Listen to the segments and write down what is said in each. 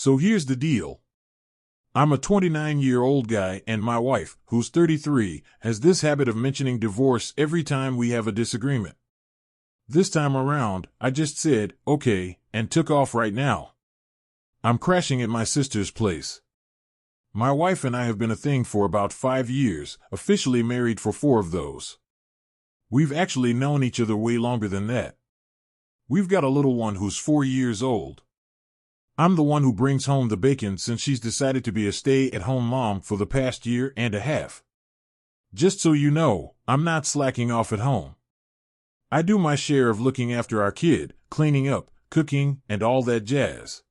So here's the deal. I'm a 29-year-old guy, and my wife, who's 33, has this habit of mentioning divorce every time we have a disagreement. This time around, I just said, okay, and took off right now. I'm crashing at my sister's place. My wife and I have been a thing for about 5 years, officially married for 4 of those. We've actually known each other way longer than that. We've got a little one who's 4 years old. I'm the one who brings home the bacon since she's decided to be a stay-at-home mom for the past year and a half. Just so you know, I'm not slacking off at home. I do my share of looking after our kid, cleaning up, cooking, and all that jazz.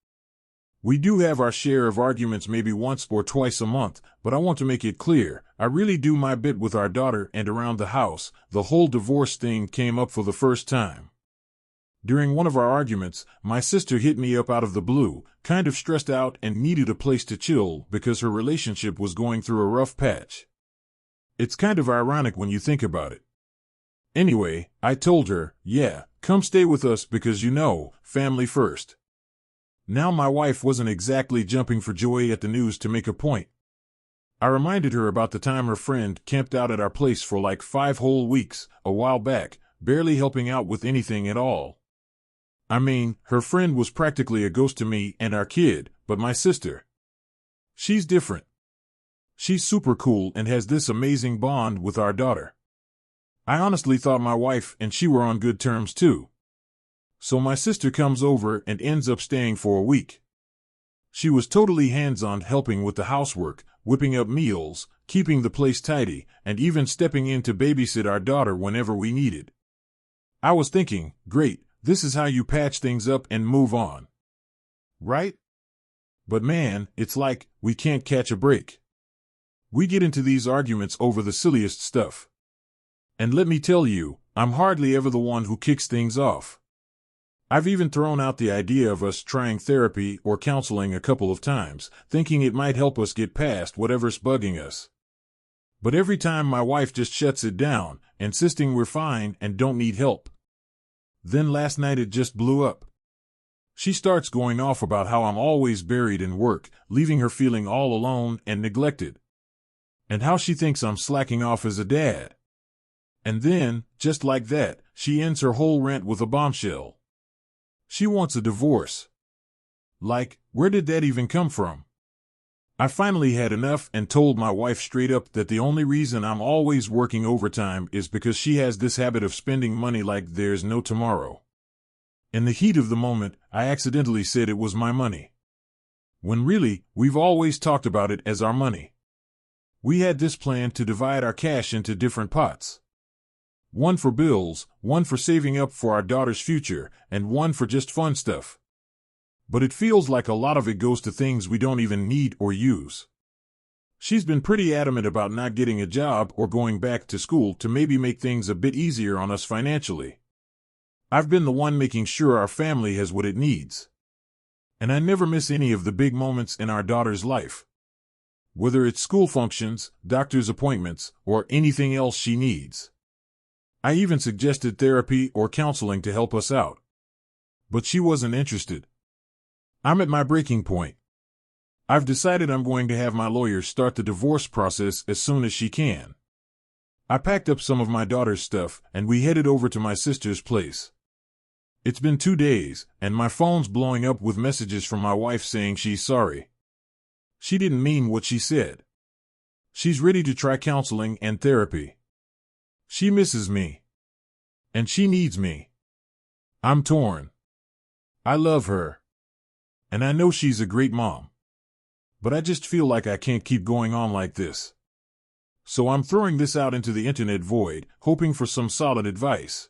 We do have our share of arguments maybe once or twice a month, but I want to make it clear, I really do my bit with our daughter and around the house. The whole divorce thing came up for the first time. During one of our arguments, my sister hit me up out of the blue, kind of stressed out and needed a place to chill because her relationship was going through a rough patch. It's kind of ironic when you think about it. Anyway, I told her, yeah, come stay with us because family first. Now my wife wasn't exactly jumping for joy at the news to make a point. I reminded her about the time her friend camped out at our place for like 5 whole weeks, a while back, barely helping out with anything at all. I mean, her friend was practically a ghost to me and our kid, but my sister, she's different. She's super cool and has this amazing bond with our daughter. I honestly thought my wife and she were on good terms too. So my sister comes over and ends up staying for a week. She was totally hands-on, helping with the housework, whipping up meals, keeping the place tidy, and even stepping in to babysit our daughter whenever we needed. I was thinking, great, this is how you patch things up and move on. Right? But man, it's like, we can't catch a break. We get into these arguments over the silliest stuff. And let me tell you, I'm hardly ever the one who kicks things off. I've even thrown out the idea of us trying therapy or counseling a couple of times, thinking it might help us get past whatever's bugging us. But every time my wife just shuts it down, insisting we're fine and don't need help. Then last night it just blew up. She starts going off about how I'm always buried in work, leaving her feeling all alone and neglected. And how she thinks I'm slacking off as a dad. And then, just like that, she ends her whole rant with a bombshell. She wants a divorce. Like, where did that even come from? I finally had enough and told my wife straight up that the only reason I'm always working overtime is because she has this habit of spending money like there's no tomorrow. In the heat of the moment, I accidentally said it was my money. When really, we've always talked about it as our money. We had this plan to divide our cash into different pots. One for bills, one for saving up for our daughter's future, and one for just fun stuff. But it feels like a lot of it goes to things we don't even need or use. She's been pretty adamant about not getting a job or going back to school to maybe make things a bit easier on us financially. I've been the one making sure our family has what it needs. And I never miss any of the big moments in our daughter's life. Whether it's school functions, doctor's appointments, or anything else she needs. I even suggested therapy or counseling to help us out. But she wasn't interested. I'm at my breaking point. I've decided I'm going to have my lawyer start the divorce process as soon as she can. I packed up some of my daughter's stuff, and we headed over to my sister's place. It's been 2 days, and my phone's blowing up with messages from my wife saying she's sorry. She didn't mean what she said. She's ready to try counseling and therapy. She misses me. And she needs me. I'm torn. I love her. And I know she's a great mom. But I just feel like I can't keep going on like this. So I'm throwing this out into the internet void, hoping for some solid advice.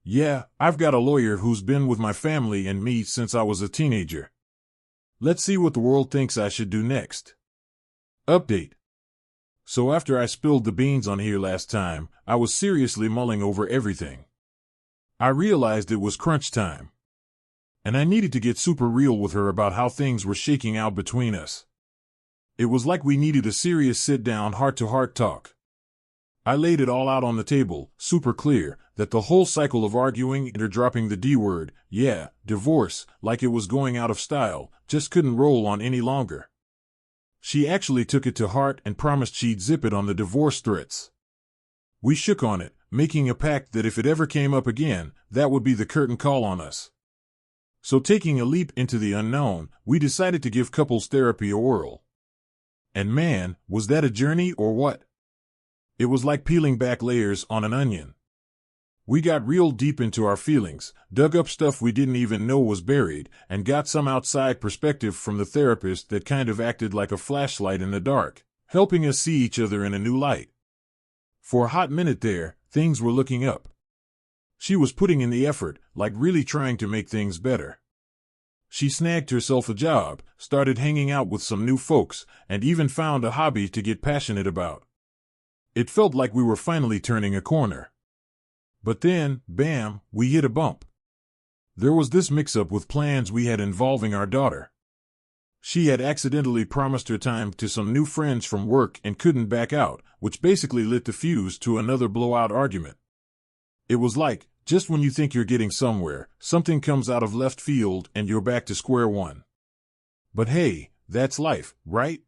Yeah, I've got a lawyer who's been with my family and me since I was a teenager. Let's see what the world thinks I should do next. Update. So after I spilled the beans on here last time, I was seriously mulling over everything. I realized it was crunch time. And I needed to get super real with her about how things were shaking out between us. It was like we needed a serious sit-down heart-to-heart talk. I laid it all out on the table, super clear, that the whole cycle of arguing and her dropping the D word, yeah, divorce, like it was going out of style, just couldn't roll on any longer. She actually took it to heart and promised she'd zip it on the divorce threats. We shook on it, making a pact that if it ever came up again, that would be the curtain call on us. So taking a leap into the unknown, we decided to give couples therapy a whirl. And man, was that a journey or what? It was like peeling back layers on an onion. We got real deep into our feelings, dug up stuff we didn't even know was buried, and got some outside perspective from the therapist that kind of acted like a flashlight in the dark, helping us see each other in a new light. For a hot minute there, things were looking up. She was putting in the effort, like really trying to make things better. She snagged herself a job, started hanging out with some new folks, and even found a hobby to get passionate about. It felt like we were finally turning a corner. But then, bam, we hit a bump. There was this mix-up with plans we had involving our daughter. She had accidentally promised her time to some new friends from work and couldn't back out, which basically lit the fuse to another blowout argument. It was like, just when you think you're getting somewhere, something comes out of left field and you're back to square one. But hey, that's life, right?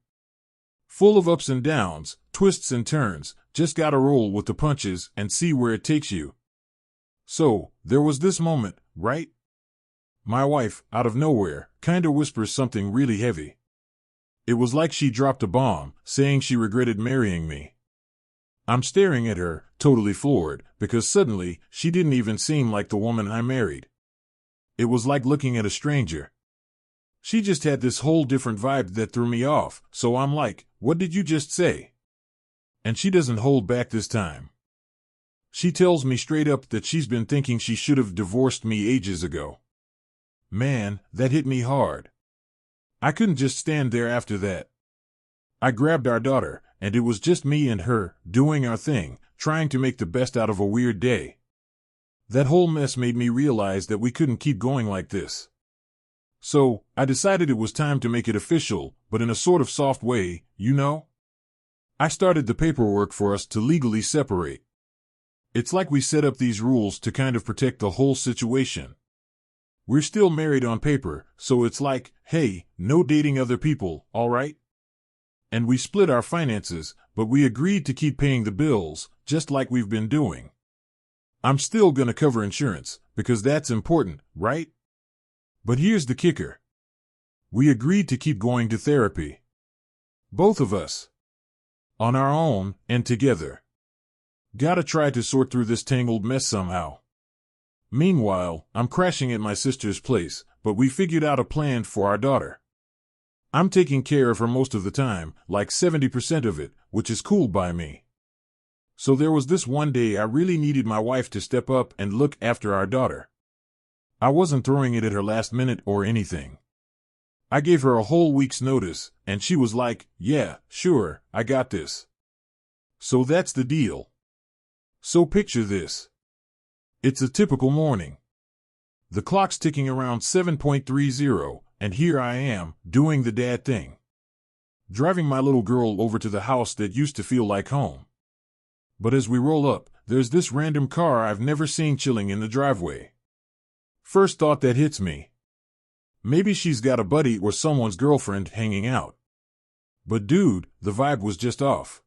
Full of ups and downs, twists and turns, just gotta roll with the punches and see where it takes you. So, there was this moment, right? My wife, out of nowhere, kinda whispers something really heavy. It was like she dropped a bomb, saying she regretted marrying me. I'm staring at her, totally floored, because suddenly, she didn't even seem like the woman I married. It was like looking at a stranger. She just had this whole different vibe that threw me off, so I'm like, what did you just say? And she doesn't hold back this time. She tells me straight up that she's been thinking she should have divorced me ages ago. Man, that hit me hard. I couldn't just stand there after that. I grabbed our daughter, and it was just me and her, doing our thing, trying to make the best out of a weird day. That whole mess made me realize that we couldn't keep going like this. So, I decided it was time to make it official, but in a sort of soft way, you know? I started the paperwork for us to legally separate. It's like we set up these rules to kind of protect the whole situation. We're still married on paper, so it's like, hey, no dating other people, all right? And we split our finances, but we agreed to keep paying the bills, just like we've been doing. I'm still gonna cover insurance, because that's important, right? But here's the kicker. We agreed to keep going to therapy. Both of us. On our own, and together. Gotta try to sort through this tangled mess somehow. Meanwhile, I'm crashing at my sister's place, but we figured out a plan for our daughter. I'm taking care of her most of the time, like 70% of it, which is cool by me. So there was this one day I really needed my wife to step up and look after our daughter. I wasn't throwing it at her last minute or anything. I gave her a whole week's notice, and she was like, yeah, sure, I got this. So that's the deal. So picture this. It's a typical morning. The clock's ticking around 7:30, and here I am, doing the dad thing. Driving my little girl over to the house that used to feel like home. But as we roll up, there's this random car I've never seen chilling in the driveway. First thought that hits me. Maybe she's got a buddy or someone's girlfriend hanging out. But dude, the vibe was just off.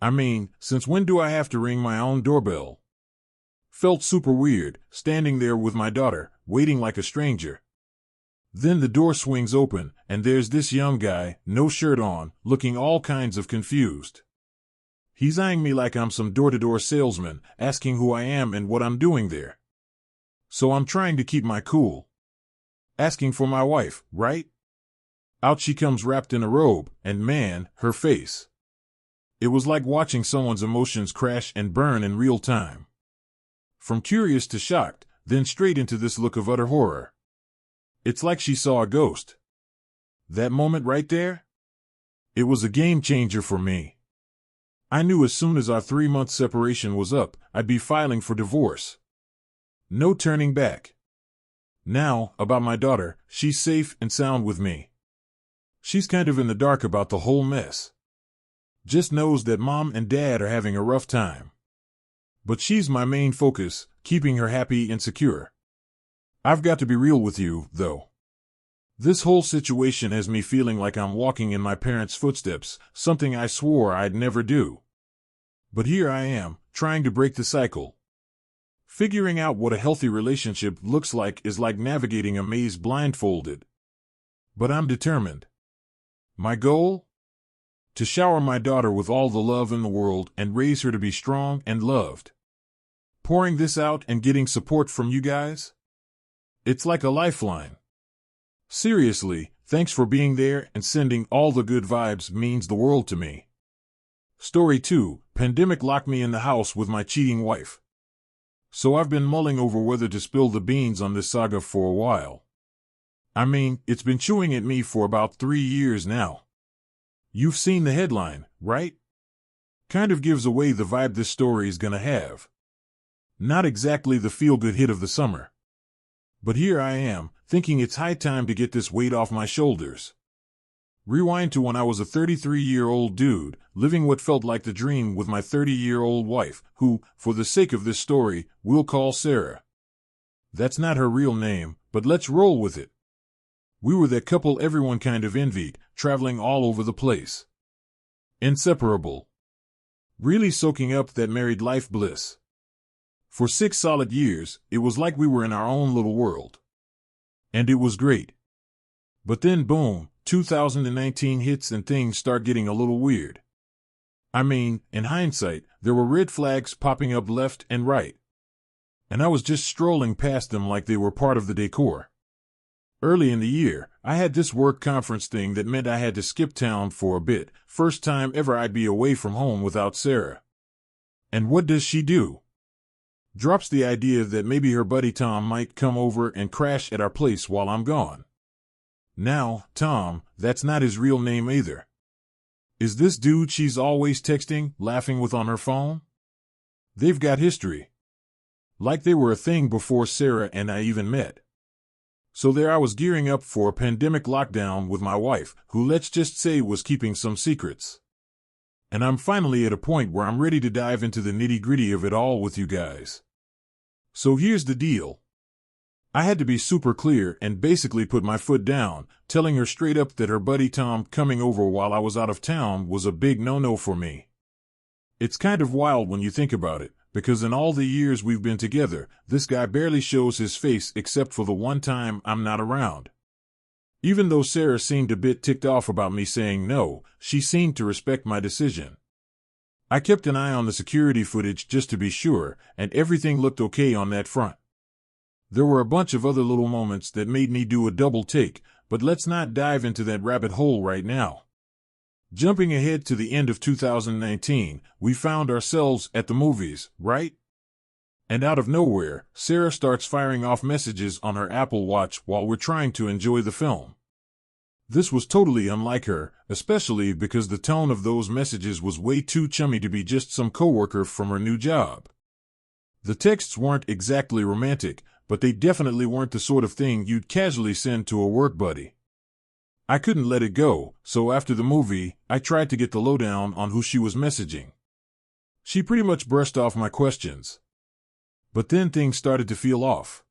I mean, since when do I have to ring my own doorbell? Felt super weird, standing there with my daughter, waiting like a stranger. Then the door swings open, and there's this young guy, no shirt on, looking all kinds of confused. He's eyeing me like I'm some door-to-door salesman, asking who I am and what I'm doing there. So I'm trying to keep my cool. Asking for my wife, right? Out she comes wrapped in a robe, and man, her face. It was like watching someone's emotions crash and burn in real time. From curious to shocked, then straight into this look of utter horror. It's like she saw a ghost. That moment right there? It was a game changer for me. I knew as soon as our 3-month separation was up, I'd be filing for divorce. No turning back. Now, about my daughter, she's safe and sound with me. She's kind of in the dark about the whole mess. Just knows that mom and dad are having a rough time. But she's my main focus, keeping her happy and secure. I've got to be real with you, though. This whole situation has me feeling like I'm walking in my parents' footsteps, something I swore I'd never do. But here I am, trying to break the cycle. Figuring out what a healthy relationship looks like is like navigating a maze blindfolded. But I'm determined. My goal? To shower my daughter with all the love in the world and raise her to be strong and loved. Pouring this out and getting support from you guys? It's like a lifeline. Seriously, thanks for being there and sending all the good vibes means the world to me. Story 2, pandemic locked me in the house with my cheating wife. So I've been mulling over whether to spill the beans on this saga for a while. I mean, it's been chewing at me for about 3 years now. You've seen the headline, right? Kind of gives away the vibe this story is gonna have. Not exactly the feel-good hit of the summer. But here I am, thinking it's high time to get this weight off my shoulders. Rewind to when I was a 33-year-old dude, living what felt like the dream with my 30-year-old wife, who, for the sake of this story, we'll call Sarah. That's not her real name, but let's roll with it. We were that couple everyone kind of envied, traveling all over the place. Inseparable. Really soaking up that married life bliss. For 6 solid years, it was like we were in our own little world. And it was great. But then boom, 2019 hits and things start getting a little weird. I mean, in hindsight, there were red flags popping up left and right. And I was just strolling past them like they were part of the decor. Early in the year, I had this work conference thing that meant I had to skip town for a bit, first time ever I'd be away from home without Sarah. And what does she do? Drops the idea that maybe her buddy Tom might come over and crash at our place while I'm gone. Now, Tom, that's not his real name either. Is this dude she's always texting, laughing with on her phone? They've got history. Like they were a thing before Sarah and I even met. So there I was gearing up for a pandemic lockdown with my wife, who let's just say was keeping some secrets. And I'm finally at a point where I'm ready to dive into the nitty-gritty of it all with you guys. So here's the deal. I had to be super clear and basically put my foot down, telling her straight up that her buddy Tom coming over while I was out of town was a big no-no for me. It's kind of wild when you think about it, because in all the years we've been together, this guy barely shows his face except for the one time I'm not around. Even though Sarah seemed a bit ticked off about me saying no, she seemed to respect my decision. I kept an eye on the security footage just to be sure, and everything looked okay on that front. There were a bunch of other little moments that made me do a double take, but let's not dive into that rabbit hole right now. Jumping ahead to the end of 2019, we found ourselves at the movies, right? And out of nowhere, Sarah starts firing off messages on her Apple Watch while we're trying to enjoy the film. This was totally unlike her, especially because the tone of those messages was way too chummy to be just some coworker from her new job. The texts weren't exactly romantic, but they definitely weren't the sort of thing you'd casually send to a work buddy. I couldn't let it go, so after the movie, I tried to get the lowdown on who she was messaging. She pretty much brushed off my questions. But then things started to feel off.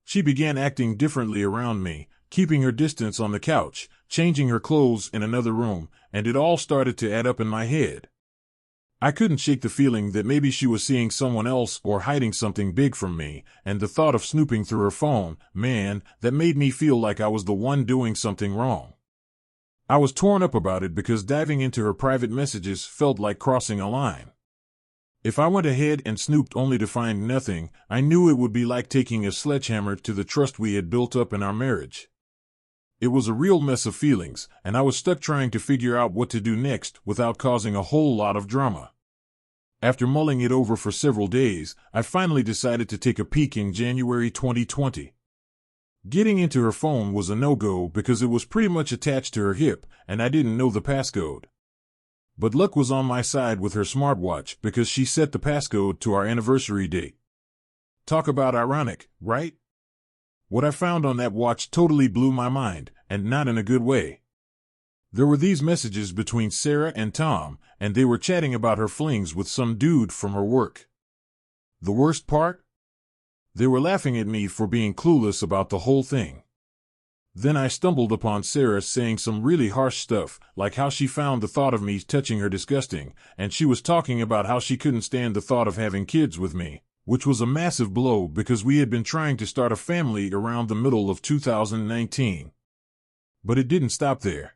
She began acting differently around me, keeping her distance on the couch, changing her clothes in another room, and it all started to add up in my head. I couldn't shake the feeling that maybe she was seeing someone else or hiding something big from me, and the thought of snooping through her phone, man, that made me feel like I was the one doing something wrong. I was torn up about it because diving into her private messages felt like crossing a line. If I went ahead and snooped only to find nothing, I knew it would be like taking a sledgehammer to the trust we had built up in our marriage. It was a real mess of feelings, and I was stuck trying to figure out what to do next without causing a whole lot of drama. After mulling it over for several days, I finally decided to take a peek in January 2020. Getting into her phone was a no-go because it was pretty much attached to her hip, and I didn't know the passcode. But luck was on my side with her smartwatch because she set the passcode to our anniversary date. Talk about ironic, right? What I found on that watch totally blew my mind, and not in a good way. There were these messages between Sarah and Tom, and they were chatting about her flings with some dude from her work. The worst part? They were laughing at me for being clueless about the whole thing. Then I stumbled upon Sarah saying some really harsh stuff, like how she found the thought of me touching her disgusting, and she was talking about how she couldn't stand the thought of having kids with me, which was a massive blow because we had been trying to start a family around the middle of 2019. But it didn't stop there.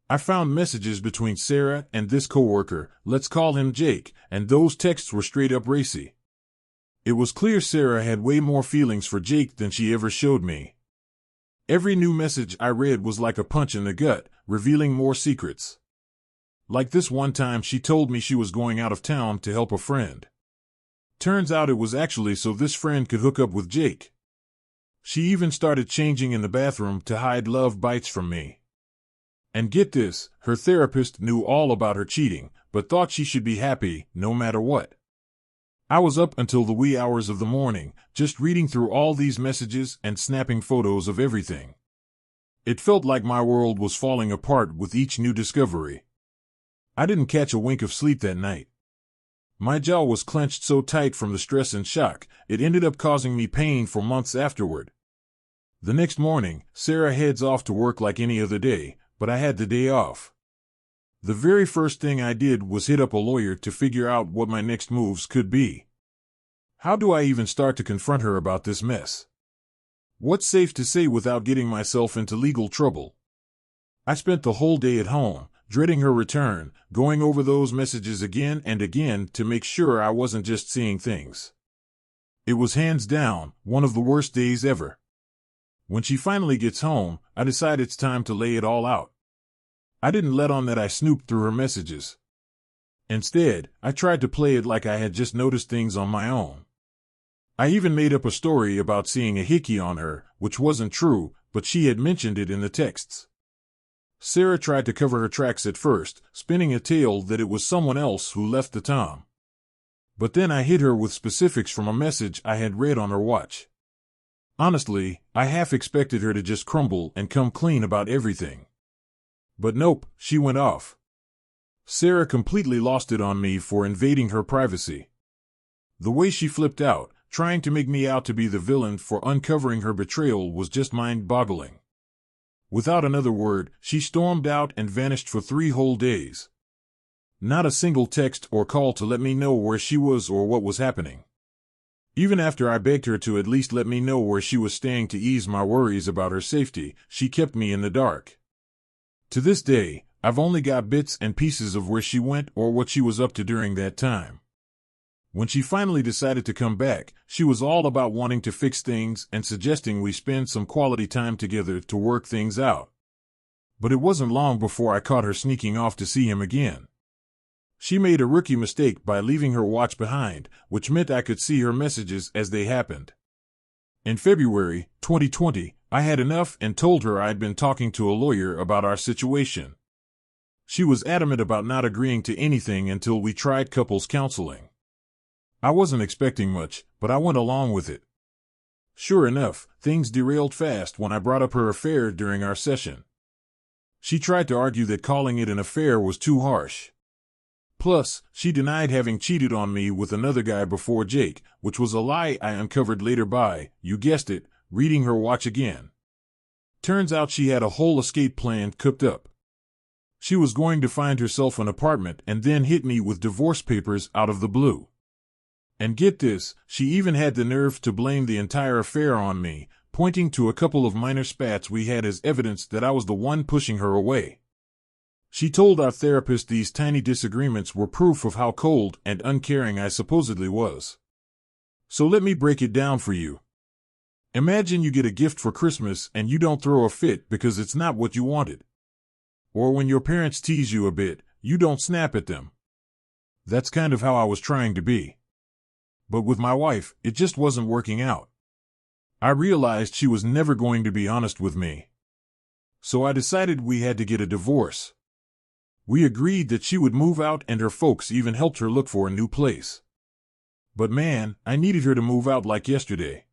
I found messages between Sarah and this coworker, let's call him Jake, and those texts were straight up racy. It was clear Sarah had way more feelings for Jake than she ever showed me. Every new message I read was like a punch in the gut, revealing more secrets. Like this one time she told me she was going out of town to help a friend. Turns out it was actually so this friend could hook up with Jake. She even started changing in the bathroom to hide love bites from me. And get this, her therapist knew all about her cheating, but thought she should be happy no matter what. I was up until the wee hours of the morning, just reading through all these messages and snapping photos of everything. It felt like my world was falling apart with each new discovery. I didn't catch a wink of sleep that night. My jaw was clenched so tight from the stress and shock, it ended up causing me pain for months afterward. The next morning, Sarah heads off to work like any other day, but I had the day off. The very first thing I did was hit up a lawyer to figure out what my next moves could be. How do I even start to confront her about this mess? What's safe to say without getting myself into legal trouble? I spent the whole day at home, dreading her return, going over those messages again and again to make sure I wasn't just seeing things. It was hands down one of the worst days ever. When she finally gets home, I decide it's time to lay it all out. I didn't let on that I snooped through her messages. Instead, I tried to play it like I had just noticed things on my own. I even made up a story about seeing a hickey on her, which wasn't true, but she had mentioned it in the texts. Sarah tried to cover her tracks at first, spinning a tale that it was someone else who left the Tom. But then I hit her with specifics from a message I had read on her watch. Honestly, I half expected her to just crumble and come clean about everything. But nope, she went off. Sarah completely lost it on me for invading her privacy. The way she flipped out, trying to make me out to be the villain for uncovering her betrayal, was just mind-boggling. Without another word, she stormed out and vanished for 3 whole days. Not a single text or call to let me know where she was or what was happening. Even after I begged her to at least let me know where she was staying to ease my worries about her safety, she kept me in the dark. To this day, I've only got bits and pieces of where she went or what she was up to during that time. When she finally decided to come back, she was all about wanting to fix things and suggesting we spend some quality time together to work things out. But it wasn't long before I caught her sneaking off to see him again. She made a rookie mistake by leaving her watch behind, which meant I could see her messages as they happened. In February 2020, I had enough and told her I'd been talking to a lawyer about our situation. She was adamant about not agreeing to anything until we tried couples counseling. I wasn't expecting much, but I went along with it. Sure enough, things derailed fast when I brought up her affair during our session. She tried to argue that calling it an affair was too harsh. Plus, she denied having cheated on me with another guy before Jake, which was a lie I uncovered later by, you guessed it, reading her watch again. Turns out she had a whole escape plan cooked up. She was going to find herself an apartment and then hit me with divorce papers out of the blue. And get this, she even had the nerve to blame the entire affair on me, pointing to a couple of minor spats we had as evidence that I was the one pushing her away. She told our therapist these tiny disagreements were proof of how cold and uncaring I supposedly was. So let me break it down for you. Imagine you get a gift for Christmas and you don't throw a fit because it's not what you wanted. Or when your parents tease you a bit, you don't snap at them. That's kind of how I was trying to be. But with my wife, it just wasn't working out. I realized she was never going to be honest with me. So I decided we had to get a divorce. We agreed that she would move out and her folks even helped her look for a new place. But man, I needed her to move out like yesterday.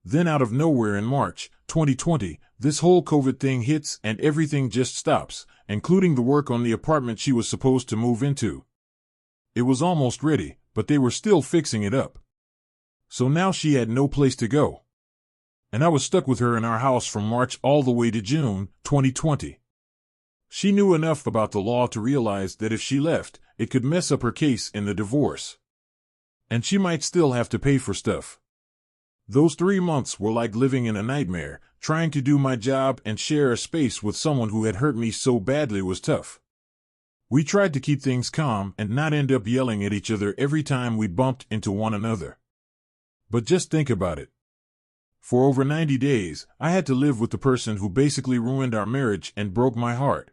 Then out of nowhere in March, 2020, this whole COVID thing hits and everything just stops, including the work on the apartment she was supposed to move into. It was almost ready, but they were still fixing it up. So now she had no place to go. And I was stuck with her in our house from March all the way to June 2020. She knew enough about the law to realize that if she left, it could mess up her case in the divorce. And she might still have to pay for stuff. Those 3 months were like living in a nightmare. Trying to do my job and share a space with someone who had hurt me so badly was tough. We tried to keep things calm and not end up yelling at each other every time we bumped into one another. But just think about it. For over 90 days, I had to live with the person who basically ruined our marriage and broke my heart.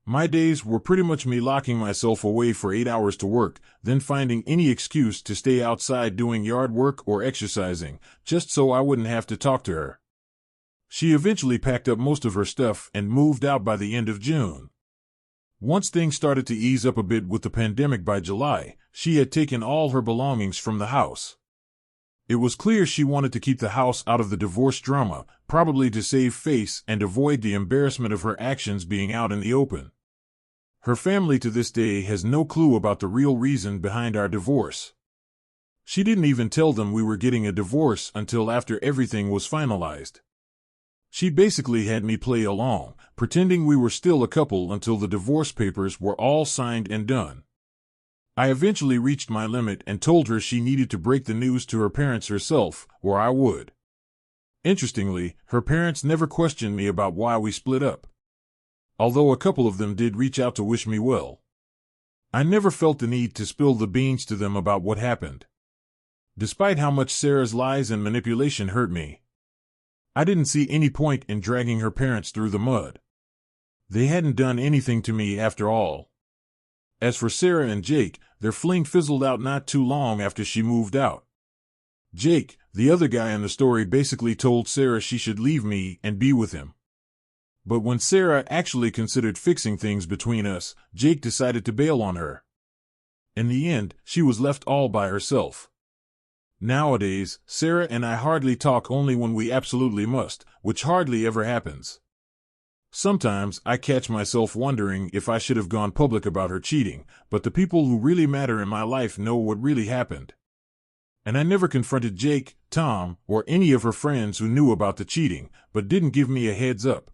My days were pretty much me locking myself away for 8 hours to work, then finding any excuse to stay outside doing yard work or exercising, just so I wouldn't have to talk to her. She eventually packed up most of her stuff and moved out by the end of June. Once things started to ease up a bit with the pandemic by July, she had taken all her belongings from the house. It was clear she wanted to keep the house out of the divorce drama, probably to save face and avoid the embarrassment of her actions being out in the open. Her family to this day has no clue about the real reason behind our divorce. She didn't even tell them we were getting a divorce until after everything was finalized. She basically had me play along, pretending we were still a couple until the divorce papers were all signed and done. I eventually reached my limit and told her she needed to break the news to her parents herself, or I would. Interestingly, her parents never questioned me about why we split up. Although a couple of them did reach out to wish me well. I never felt the need to spill the beans to them about what happened. Despite how much Sarah's lies and manipulation hurt me, I didn't see any point in dragging her parents through the mud. They hadn't done anything to me after all. As for Sarah and Jake, their fling fizzled out not too long after she moved out. Jake, the other guy in the story, basically told Sarah she should leave me and be with him. But when Sarah actually considered fixing things between us, Jake decided to bail on her. In the end, she was left all by herself. Nowadays, Sarah and I hardly talk, only when we absolutely must, which hardly ever happens. Sometimes I catch myself wondering if I should have gone public about her cheating, but the people who really matter in my life know what really happened. And I never confronted Jake, Tom, or any of her friends who knew about the cheating, but didn't give me a heads up.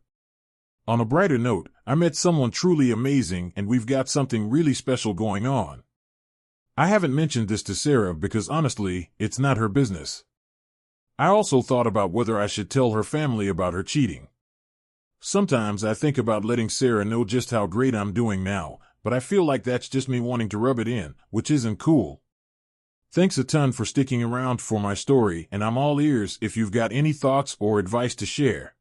On a brighter note, I met someone truly amazing and we've got something really special going on. I haven't mentioned this to Sarah because honestly, it's not her business. I also thought about whether I should tell her family about her cheating. Sometimes I think about letting Sarah know just how great I'm doing now, but I feel like that's just me wanting to rub it in, which isn't cool. Thanks a ton for sticking around for my story, and I'm all ears if you've got any thoughts or advice to share.